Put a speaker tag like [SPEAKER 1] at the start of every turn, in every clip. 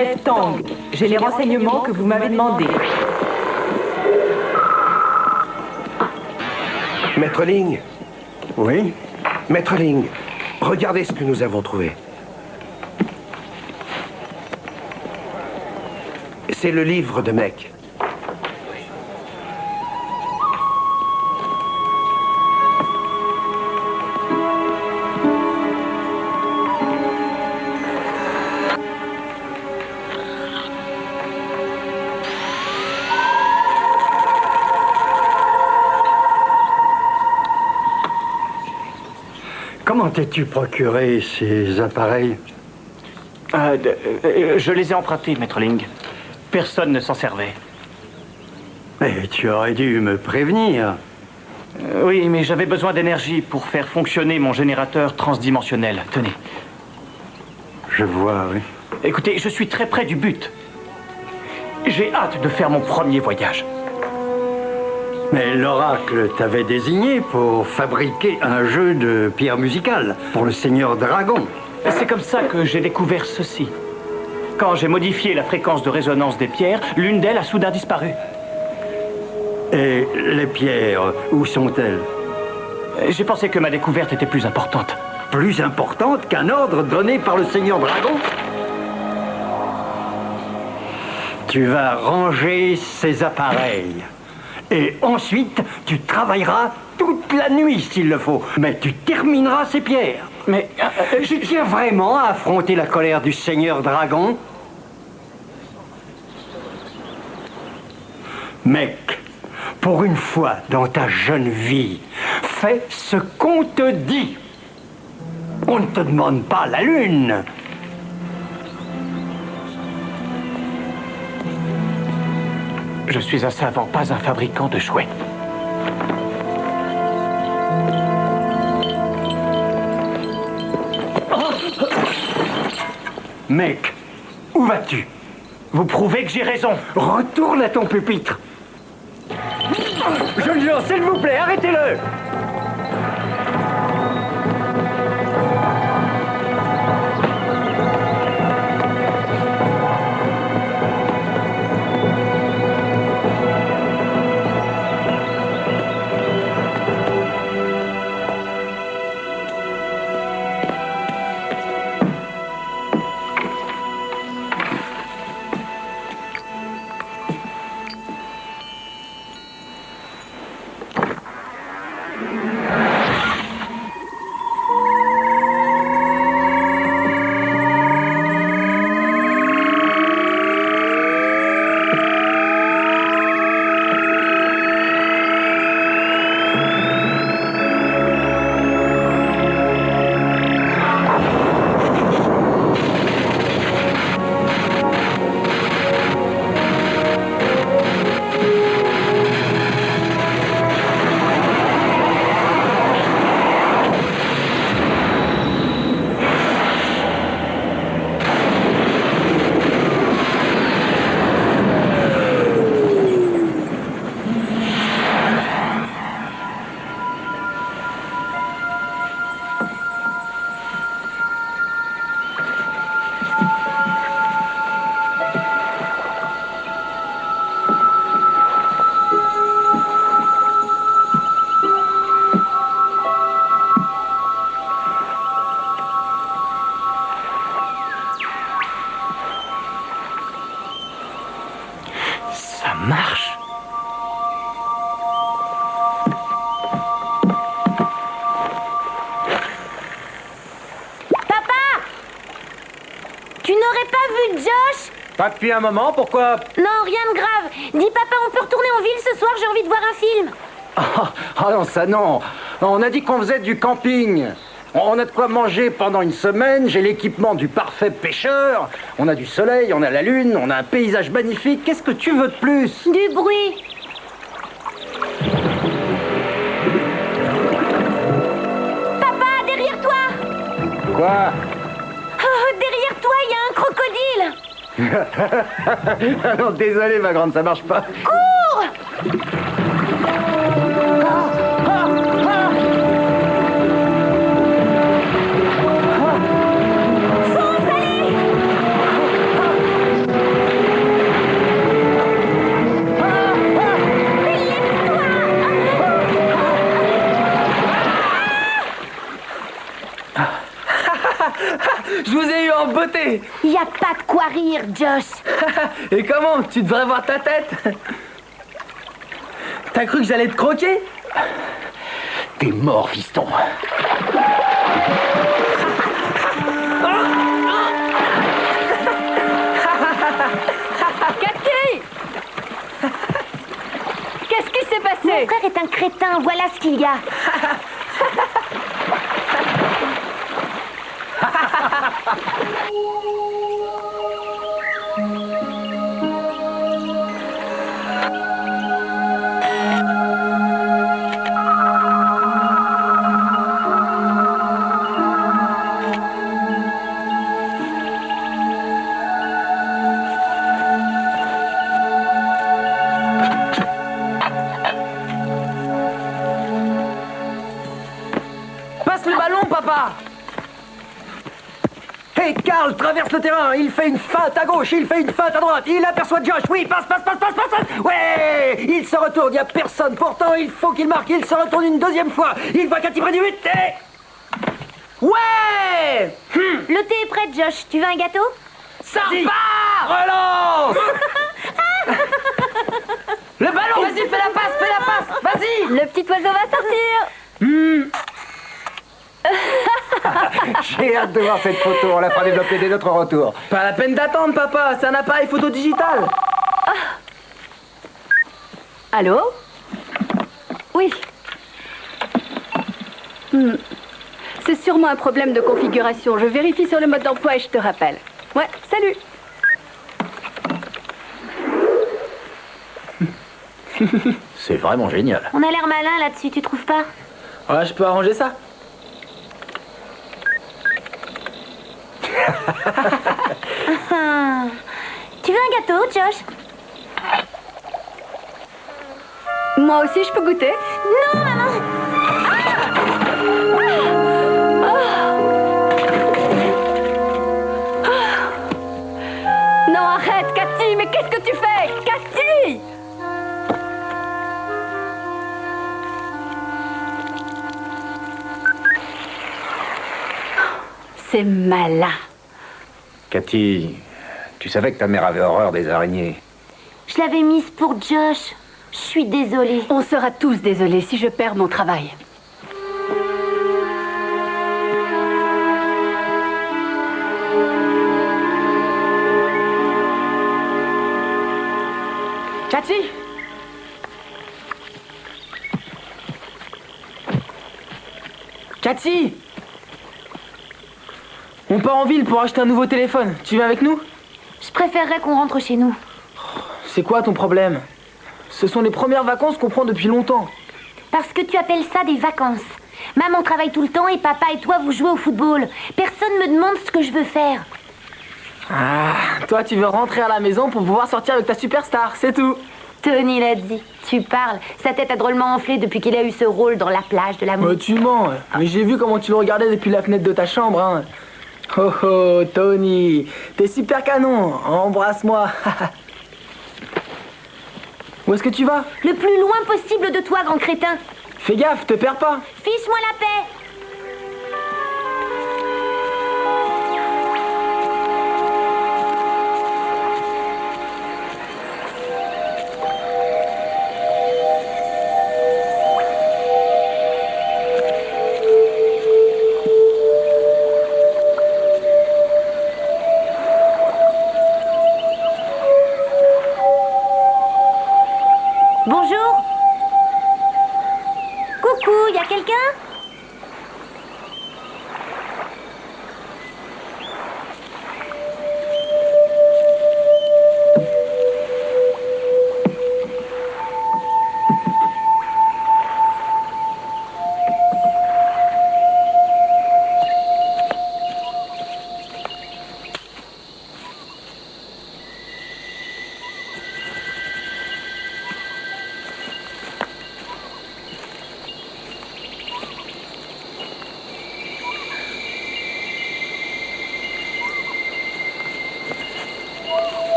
[SPEAKER 1] Genève Tang. J'ai les renseignements que vous m'avez demandés.
[SPEAKER 2] Maître Ling.
[SPEAKER 3] Oui?
[SPEAKER 2] Maître Ling, regardez ce que nous avons trouvé. C'est le livre de Mec.
[SPEAKER 3] Comment t'es-tu procuré ces appareils?
[SPEAKER 4] Je les ai empruntés, Maître Ling. Personne ne s'en servait.
[SPEAKER 3] Mais tu aurais dû me prévenir.
[SPEAKER 4] Oui, mais j'avais besoin d'énergie pour faire fonctionner mon générateur transdimensionnel. Tenez.
[SPEAKER 3] Je vois, oui.
[SPEAKER 4] Écoutez, je suis très près du but. J'ai hâte de faire mon premier voyage.
[SPEAKER 3] Mais l'oracle t'avait désigné pour fabriquer un jeu de pierre musicale pour le Seigneur Dragon.
[SPEAKER 4] C'est comme ça que j'ai découvert ceci. Quand j'ai modifié la fréquence de résonance des pierres, l'une d'elles a soudain disparu.
[SPEAKER 3] Et les pierres, où sont-elles?
[SPEAKER 4] J'ai pensé que ma découverte était plus importante.
[SPEAKER 3] Plus importante qu'un ordre donné par le Seigneur Dragon? Tu vas ranger ces appareils. Et ensuite, tu travailleras toute la nuit s'il le faut. Mais tu termineras ces pierres.
[SPEAKER 4] Mais
[SPEAKER 3] Tu tiens vraiment à affronter la colère du Seigneur Dragon? Mec, pour une fois dans ta jeune vie, fais ce qu'on te dit. On ne te demande pas la lune.
[SPEAKER 4] je suis un savant, pas un fabricant de jouets.
[SPEAKER 3] Mec, où vas-tu?
[SPEAKER 4] Vous prouvez que j'ai raison.
[SPEAKER 3] Retourne à ton pupitre. Je le jure, s'il vous plaît, arrêtez-le.
[SPEAKER 4] Ça marche.
[SPEAKER 5] Papa! Tu n'aurais pas vu Josh?
[SPEAKER 2] Pas depuis un moment, pourquoi?
[SPEAKER 5] Non, rien de grave. Dis papa, on peut retourner en ville ce soir, j'ai envie de voir un film.
[SPEAKER 2] Ah non, ça non. On a dit qu'on faisait du camping. On a de quoi manger pendant une semaine, j'ai l'équipement du parfait pêcheur, on a du soleil, on a la lune, on a un paysage magnifique. Qu'est-ce que tu veux de plus?
[SPEAKER 5] Du bruit. Papa, derrière toi!
[SPEAKER 2] Quoi?
[SPEAKER 5] Oh, derrière toi, il y a un crocodile!
[SPEAKER 2] Ah non, désolé ma grande, ça marche pas.
[SPEAKER 5] Cours! Fonce, allez!
[SPEAKER 6] beauté.
[SPEAKER 5] Y a pas de quoi rire, Josh.
[SPEAKER 6] Et comment? Tu devrais voir ta tête. T'as cru que j'allais te croquer?
[SPEAKER 2] T'es mort, fiston.
[SPEAKER 5] Cathy! Qu'est-ce qui s'est passé? Mon frère est un crétin, voilà ce qu'il y a.
[SPEAKER 6] Passe le ballon, papa.
[SPEAKER 2] Hey, Karl traverse le terrain, il fait une feinte à gauche, il fait une feinte à droite, il aperçoit Josh, oui, passe, ouais, il se retourne, il n'y a personne, pourtant il faut qu'il marque, il se retourne une deuxième fois, il voit Cathy près du but, et...
[SPEAKER 6] Ouais.
[SPEAKER 5] Le thé est prêt, Josh. Tu veux un gâteau?
[SPEAKER 6] Ça repart. Relance. Le ballon, vas-y, fais la passe, vas-y.
[SPEAKER 5] Le petit oiseau va sortir.
[SPEAKER 2] J'ai hâte de voir cette photo, on la fera développer dès notre retour.
[SPEAKER 6] Pas la peine d'attendre, papa, c'est un appareil photo digital.
[SPEAKER 7] Allô? Oui. C'est sûrement un problème de configuration. Je vérifie sur le mode d'emploi et je te rappelle. Ouais, salut.
[SPEAKER 2] C'est vraiment génial.
[SPEAKER 5] On a l'air malin là-dessus, tu trouves pas?
[SPEAKER 6] Ouais, je peux arranger ça.
[SPEAKER 5] Tu veux un gâteau, Josh?
[SPEAKER 7] Moi aussi, je peux goûter?
[SPEAKER 5] Non, maman!
[SPEAKER 7] Non, arrête, Cathy, mais qu'est-ce que tu fais? Cathy! C'est malin.
[SPEAKER 2] Cathy, tu savais que ta mère avait horreur des araignées.
[SPEAKER 5] Je l'avais mise pour Josh. Je suis désolée.
[SPEAKER 7] On sera tous désolés si je perds mon travail.
[SPEAKER 6] Cathy. Cathy. On part en ville pour acheter un nouveau téléphone. Tu viens avec nous?
[SPEAKER 5] Je préférerais qu'on rentre chez nous.
[SPEAKER 6] C'est quoi ton problème? Ce sont les premières vacances qu'on prend depuis longtemps.
[SPEAKER 5] Parce que tu appelles ça des vacances. Maman travaille tout le temps et papa et toi vous jouez au football. Personne me demande ce que je veux faire.
[SPEAKER 6] Ah, toi tu veux rentrer à la maison pour pouvoir sortir avec ta superstar, c'est tout.
[SPEAKER 5] Tony l'a dit. Tu parles. Sa tête a drôlement enflé depuis qu'il a eu ce rôle dans La plage de l'amour.
[SPEAKER 6] Tu mens, mais j'ai vu comment tu le regardais depuis la fenêtre de ta chambre, hein. Oh oh, Tony, t'es super canon, embrasse-moi. Où est-ce que tu vas?
[SPEAKER 5] Le plus loin possible de toi, grand crétin.
[SPEAKER 6] Fais gaffe, te perds pas.
[SPEAKER 5] Fiche-moi la paix. Bonjour. Coucou, y a quelqu'un?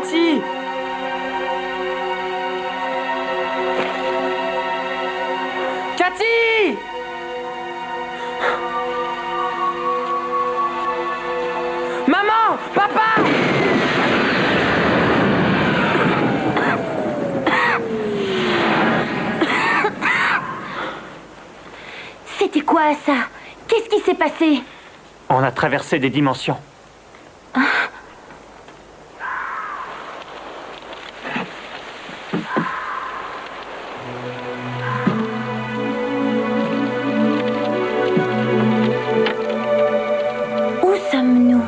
[SPEAKER 6] Cathy! Cathy! Maman! Papa!
[SPEAKER 5] C'était quoi ça? Qu'est-ce qui s'est passé?
[SPEAKER 4] On a traversé des dimensions.
[SPEAKER 5] Où sommes-nous?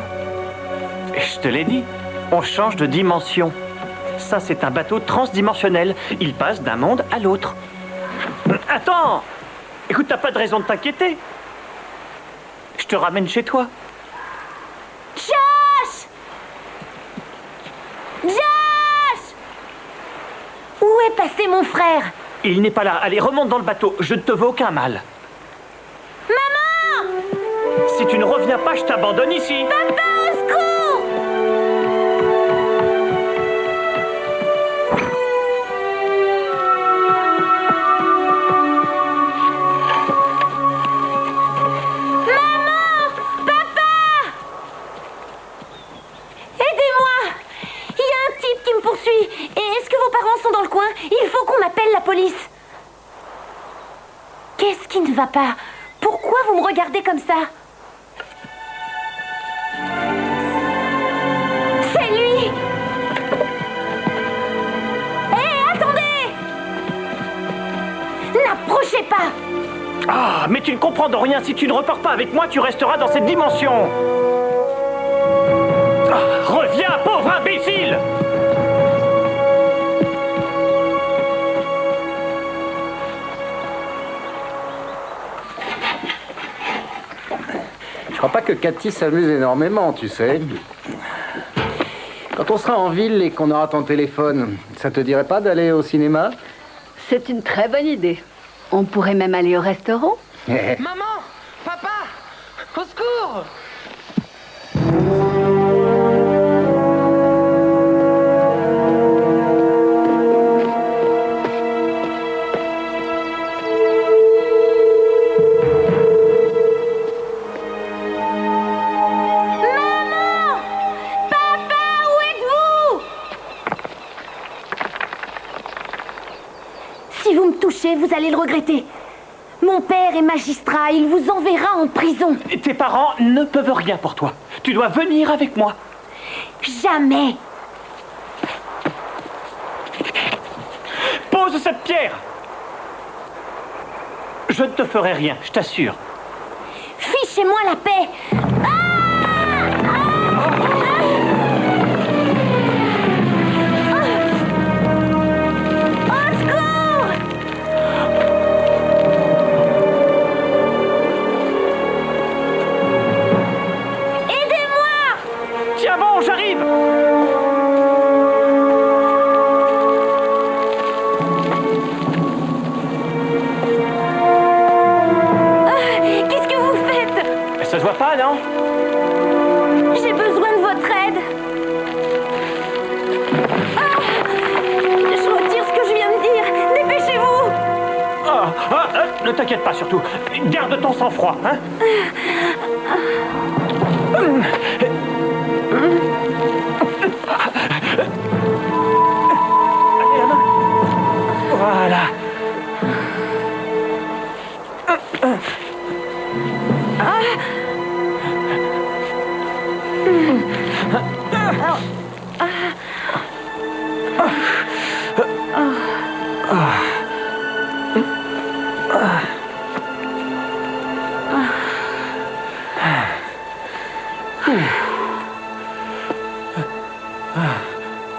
[SPEAKER 4] Je te l'ai dit, on change de dimension. Ça, c'est un bateau transdimensionnel. Il passe d'un monde à l'autre. Attends! Écoute, t'as pas de raison de t'inquiéter. Je te ramène chez toi.
[SPEAKER 5] Josh! Josh! Où est passé mon frère?
[SPEAKER 4] Il n'est pas là. Allez, remonte dans le bateau. Je ne te veux aucun mal.
[SPEAKER 5] Maman!
[SPEAKER 4] Si tu ne reviens pas, je t'abandonne ici.
[SPEAKER 5] Papa, au secours! Il faut qu'on appelle la police. Qu'est-ce qui ne va pas? Pourquoi vous me regardez comme ça? C'est lui! Hé, attendez! N'approchez pas!
[SPEAKER 4] Ah, mais tu ne comprends de rien. Si tu ne repars pas avec moi, tu resteras dans cette dimension. Ah, reviens, pauvre imbécile!
[SPEAKER 2] Je crois pas que Cathy s'amuse énormément, tu sais. Quand on sera en ville et qu'on aura ton téléphone, ça te dirait pas d'aller au cinéma?
[SPEAKER 7] C'est une très bonne idée. On pourrait même aller au restaurant.
[SPEAKER 6] Maman! Papa! Au secours!
[SPEAKER 5] Si vous me touchez, vous allez le regretter. Mon père est magistrat, il vous enverra en prison.
[SPEAKER 4] Tes parents ne peuvent rien pour toi. Tu dois venir avec moi.
[SPEAKER 5] Jamais.
[SPEAKER 4] Pose cette pierre. Je ne te ferai rien, je t'assure.
[SPEAKER 5] Fichez-moi la paix. Au secours! Aidez-moi!
[SPEAKER 4] Tiens bon, j'arrive.
[SPEAKER 5] Qu'est-ce que vous faites?
[SPEAKER 4] Ça se voit pas, non?
[SPEAKER 5] J'ai besoin de votre aide. Je retire ce que je viens de dire. Dépêchez-vous.
[SPEAKER 4] Ne t'inquiète pas surtout. Garde ton sang-froid, hein? Allez, la main. Voilà.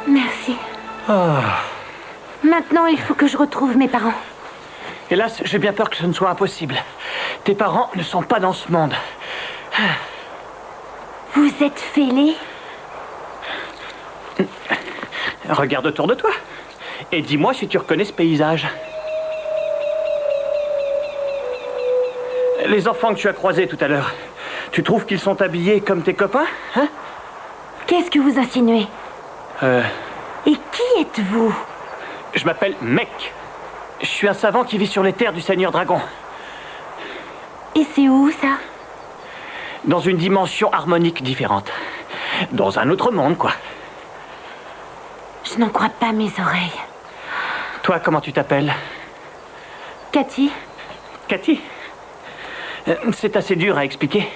[SPEAKER 5] Merci. Maintenant, il faut que je retrouve mes parents.
[SPEAKER 4] Hélas, j'ai bien peur que ce ne soit impossible. Tes parents ne sont pas dans ce monde.
[SPEAKER 5] Vous êtes fêlés?
[SPEAKER 4] Regarde autour de toi. Et dis-moi si tu reconnais ce paysage. Les enfants que tu as croisés tout à l'heure, tu trouves qu'ils sont habillés comme tes copains, hein?
[SPEAKER 5] Qu'est-ce que vous insinuez? Et qui êtes-vous?
[SPEAKER 4] Je m'appelle Mec. Je suis un savant qui vit sur les terres du Seigneur Dragon.
[SPEAKER 5] Et c'est où, ça?
[SPEAKER 4] Dans une dimension harmonique différente. Dans un autre monde, quoi.
[SPEAKER 5] Je n'en crois pas mes oreilles.
[SPEAKER 4] Toi, comment tu t'appelles?
[SPEAKER 5] Cathy?
[SPEAKER 4] Cathy? C'est assez dur à expliquer.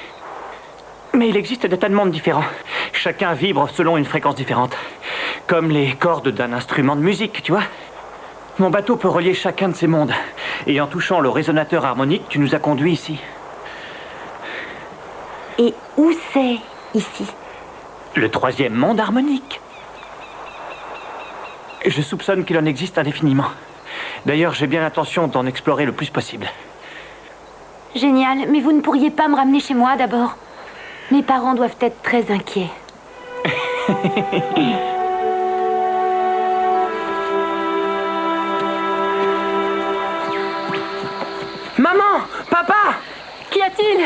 [SPEAKER 4] Mais il existe des tas de mondes différents. Chacun vibre selon une fréquence différente. Comme les cordes d'un instrument de musique, tu vois. Mon bateau peut relier chacun de ces mondes. Et en touchant le résonateur harmonique, tu nous as conduits ici.
[SPEAKER 5] Et où c'est, ici?
[SPEAKER 4] Le 3e monde harmonique. Je soupçonne qu'il en existe indéfiniment. D'ailleurs, j'ai bien l'intention d'en explorer le plus possible.
[SPEAKER 5] Génial, mais vous ne pourriez pas me ramener chez moi d'abord? Mes parents doivent être très inquiets.
[SPEAKER 6] Maman! Papa!
[SPEAKER 7] Qu'y a-t-il?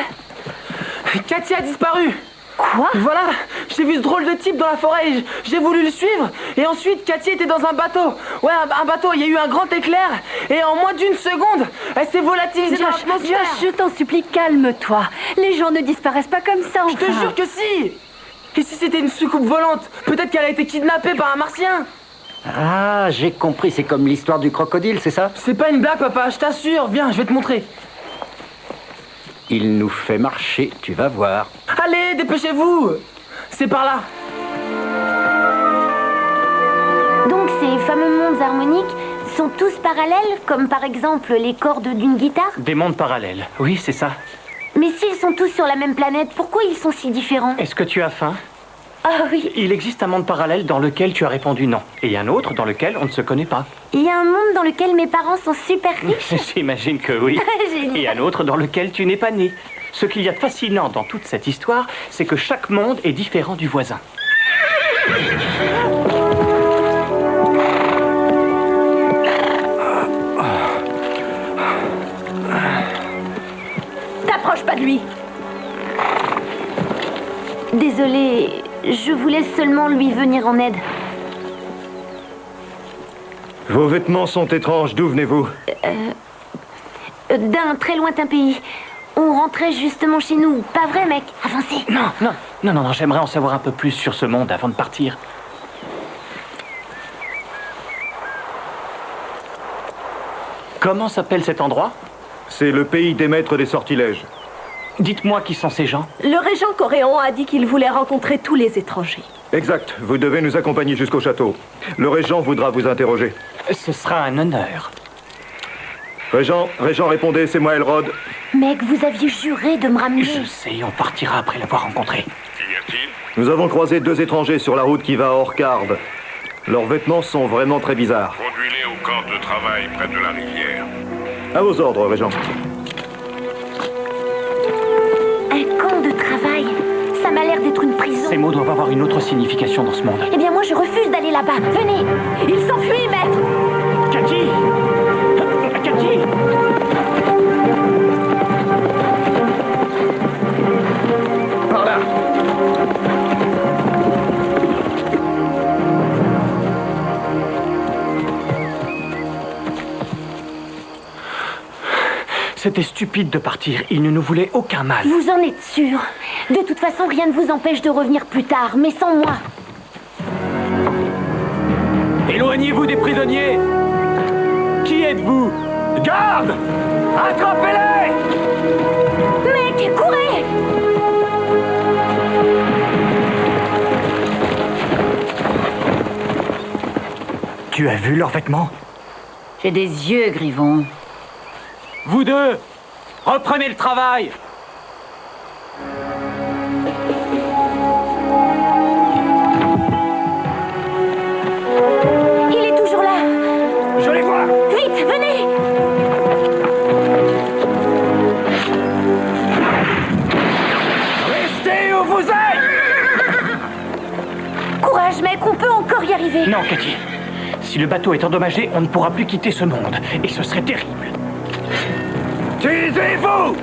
[SPEAKER 6] Cathy a disparu!
[SPEAKER 5] Quoi?
[SPEAKER 6] Voilà, j'ai vu ce drôle de type dans la forêt et j'ai voulu le suivre. Et ensuite, Cathy était dans un bateau. Ouais, un bateau, il y a eu un grand éclair. Et en moins d'une seconde, elle s'est volatilisée dans l'atmosphère.
[SPEAKER 7] Josh, je t'en supplie, calme-toi. Les gens ne disparaissent pas comme ça,
[SPEAKER 6] Je te jure que si! Et si c'était une soucoupe volante? Peut-être qu'elle a été kidnappée par un martien.
[SPEAKER 2] Ah, j'ai compris, c'est comme l'histoire du crocodile, c'est ça?
[SPEAKER 6] C'est pas une blague, papa, je t'assure. Viens, je vais te montrer.
[SPEAKER 2] Il nous fait marcher, tu vas voir.
[SPEAKER 6] Allez, dépêchez-vous! C'est par là.
[SPEAKER 5] Donc ces fameux mondes harmoniques sont tous parallèles, comme par exemple les cordes d'une guitare?
[SPEAKER 4] Des mondes parallèles. Oui, c'est ça.
[SPEAKER 5] Mais s'ils sont tous sur la même planète, pourquoi ils sont si différents?
[SPEAKER 4] Est-ce que tu as faim?
[SPEAKER 5] Ah oui,
[SPEAKER 4] Il existe un monde parallèle dans lequel tu as répondu non. Et un autre dans lequel on ne se connaît pas.
[SPEAKER 5] il y a un monde dans lequel mes parents sont super riches.
[SPEAKER 4] J'imagine que oui.
[SPEAKER 5] Génial.
[SPEAKER 4] Et un autre dans lequel tu n'es pas né. Ce qu'il y a de fascinant dans toute cette histoire, c'est que chaque monde est différent du voisin.
[SPEAKER 7] T'approches pas de lui.
[SPEAKER 5] Désolée, je voulais seulement lui venir en aide.
[SPEAKER 8] Vos vêtements sont étranges, d'où venez-vous?
[SPEAKER 5] D'un très lointain pays. On rentrait justement chez nous, pas vrai, mec? Avancez.
[SPEAKER 4] Non, j'aimerais en savoir un peu plus sur ce monde avant de partir. Comment s'appelle cet endroit?
[SPEAKER 8] C'est le pays des maîtres des sortilèges.
[SPEAKER 4] Dites-moi qui sont ces gens.
[SPEAKER 7] Le régent coréen a dit qu'il voulait rencontrer tous les étrangers.
[SPEAKER 8] Exact, vous devez nous accompagner jusqu'au château. Le régent voudra vous interroger.
[SPEAKER 4] Ce sera un honneur.
[SPEAKER 8] Régent, répondez, c'est moi Elrod.
[SPEAKER 5] Mec, vous aviez juré de me ramener.
[SPEAKER 4] Je sais, on partira après l'avoir rencontré.
[SPEAKER 8] Nous avons croisé 2 étrangers sur la route qui va à Orcard. Leurs vêtements sont vraiment très bizarres.
[SPEAKER 9] Conduis-les au camp de travail près de la rivière.
[SPEAKER 8] À vos ordres, régent.
[SPEAKER 5] Un camp de travail. Ça m'a l'air d'être une prison.
[SPEAKER 4] Ces mots doivent avoir une autre signification dans ce monde.
[SPEAKER 5] Eh bien, moi, je refuse d'aller là-bas. Venez.
[SPEAKER 7] Il s'enfuit, maître.
[SPEAKER 4] Cathy! Cathy!
[SPEAKER 2] Par là.
[SPEAKER 4] C'était stupide de partir. Il ne nous voulait aucun mal.
[SPEAKER 5] Vous en êtes sûr? De toute façon, rien ne vous empêche de revenir plus tard, mais sans moi.
[SPEAKER 4] Éloignez-vous des prisonniers! Qui êtes-vous? Garde! Attrapez-les!
[SPEAKER 5] Mec, courez!
[SPEAKER 3] Tu as vu leurs vêtements?
[SPEAKER 1] J'ai des yeux, Grivon.
[SPEAKER 4] Vous deux, reprenez le travail!
[SPEAKER 5] Il est toujours là.
[SPEAKER 4] Je les vois!
[SPEAKER 5] Vite, venez!
[SPEAKER 4] Restez où vous êtes!
[SPEAKER 5] Courage, mec, on peut encore y arriver.
[SPEAKER 4] Non, Cathy. Si le bateau est endommagé, on ne pourra plus quitter ce monde. Et ce serait terrible.
[SPEAKER 8] Taisez-vous!